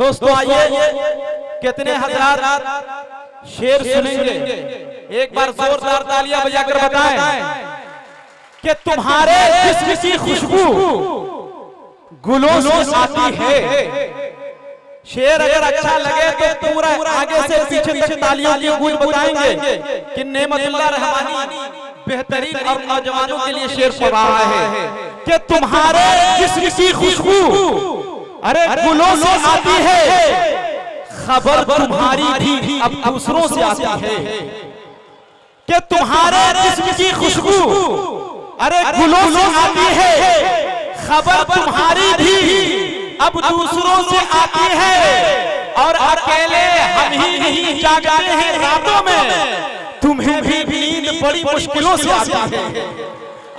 दोस्तों आइए कितने हजार शेर सुनेंगे, एक बार जोरदार तालियां बजाकर बताएं कि तुम्हारे जिस्म की खुशबू गुलों से आती है। शेर अगर अच्छा लगे तो पूरा आगे से पीछे तक तालियों की गूंज बताएंगे कि नेमतुल्लाह रहमानी बेहतरीन और नौजवानों के लिए शेर पढ़ रहा है कि तुम्हारे जिस्म की खुशबू अरे गुलों से आती है, खबर तुम्हारी भी अब दूसरों से आती है। कि तुम्हारे जिस्म की खुशबू अरे गुलों से आती है, खबर तुम्हारी भी अब दूसरों से आती है। और अकेले हम ही नहीं जागते हैं रातों में, तुम्हें भी नींद बड़ी मुश्किलों से आती है।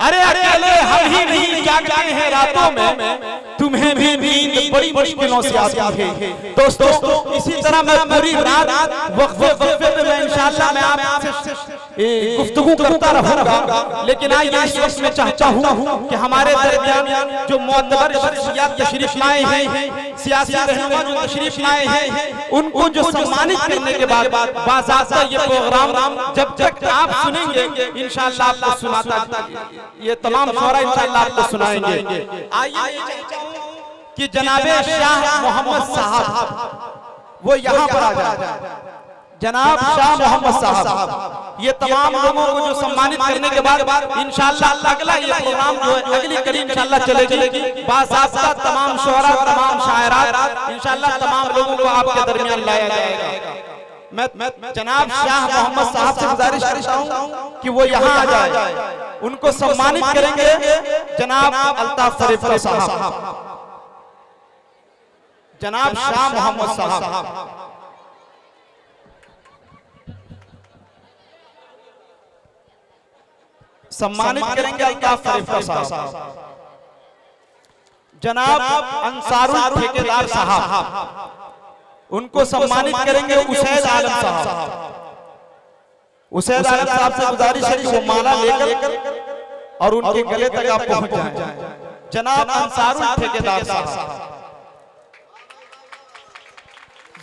अरे अकेले हम ही नहीं जागते हैं रातों में, तुम्हें भी नींद बड़ी मुश्किलों से आती है। दोस्तों इसी तरह मैं पूरी रात वक्फे पे मैं इंशाअल्लाह मैं आपसे गुफ्तगू करता रहूंगा, लेकिन आज इस वक्त में चाहता हूं कि हमारे दरमियान जो मुअत्तबर शख्सियत तशरीफ लाए हैं, सियासी रहनुमा जो तशरीफ लाए हैं, उनको जो सम्मानित करने के बाद बाज़ाब्ता ये प्रोग्राम जब तक आप सुनेंगे इंशाअल्लाह आपको सुनाता, ये तमाम शोरा इंशाअल्लाह आपको सुनाएंगे। आइए कि जनाबे शाह मोहम्मद साहब वो यहाँ पर आ जाए। जनाब शाह मोहम्मद साहब ये तमाम लोगों को जो सम्मानित करने के बाद इंशाअल्लाह अगला ये प्रोग्राम जो है अगली कड़ी इंशाअल्लाह चलेगी। बाज़ाब्ता तमाम शोरा तमाम शायरात इंशाअल्लाह तमाम लोगों को आपके दरमियान लाया जाएगा। मैं जनाब शाह मोहम्मद साहब से गुजारिश करता हूँ कि वो यहाँ आ जाए, उनको सम्मानित करेंगे जनाब अल्ताफ फरेफ्ता साहब। जनाब शाह मोहम्मद साहब सम्मानित करेंगे अल्ताफ फरेफ्ता साहब। जनाब अंसारुल ठेकेदार साहब उनको सम्मानित करेंगे उसैद आलम साहब। उसैद आलम साहब से गुजारिश है कि वो माला लेकर और उनके गले तक आप पहुंच जाएं। जनाब अंसारुल ठेकेदार साहब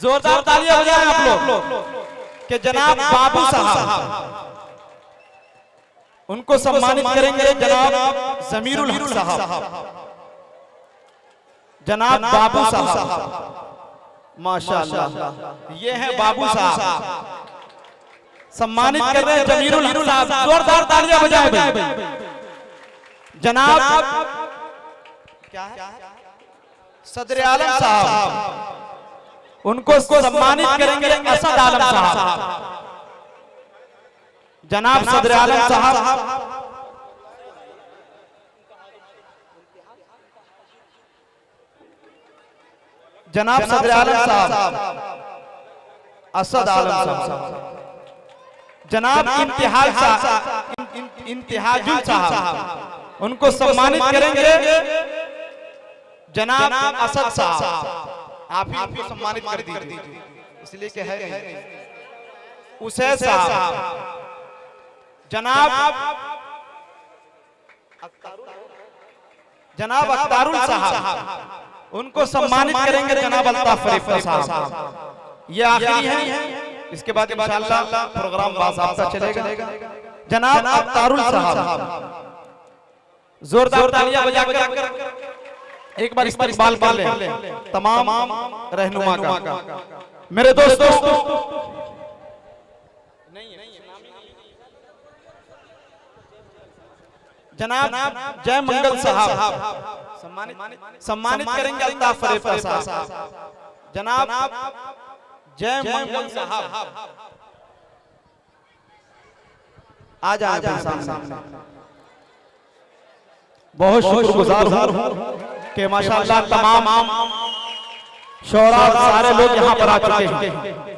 जोरदार तालियां बजाएं आप लोग कि जनाब बाबू साहब उनको सम्मानित करेंगे जनाब जमीरुल हक साहब। जनाब बाबू साहब माशाअल्लाह ये है बाबू साहब सम्मानित कर रहे हैं जमीरुल हक साहब। जोरदार तालियां बजाएं। जनाब क्या है सदरे आलम साहब उनको सम्मानित करेंगे असद आलम साहब। जनाब सदरे आलम साहब जनाब सदरे आलम साहब असद आलम साहब। जनाब इंतिहाजुल साहब उनको सम्मानित करेंगे जनाब असद साहब। आप ही उनको सम्मानित कर दीजिए इसलिए कि है उसैद साहब। जनाब अख्तारुल साहब उनको सम्मानित करेंगे जनाब अल्ताफ फरेफ्ता साहब। ये आखिरी है, इसके बाद इंशाअल्लाह प्रोग्राम बाज़ाब्ता चलेगा। जनाब अख्तारुल साहब जोरदार तालियां बजाकर एक बार इस्तकबाल कर लें तमाम रहनुमा का। मेरे दोस्तों जनाब जय मंगल साहब सम्मानित करेंगे अल्ताफ फरेफ्ता साहब। जनाब जय मंगल साहब आ जाए सामने। बहुत शुक्रगुजार हूँ कि माशाअल्लाह तमाम शोरा सारे लोग यहाँ पर आ चुके हैं।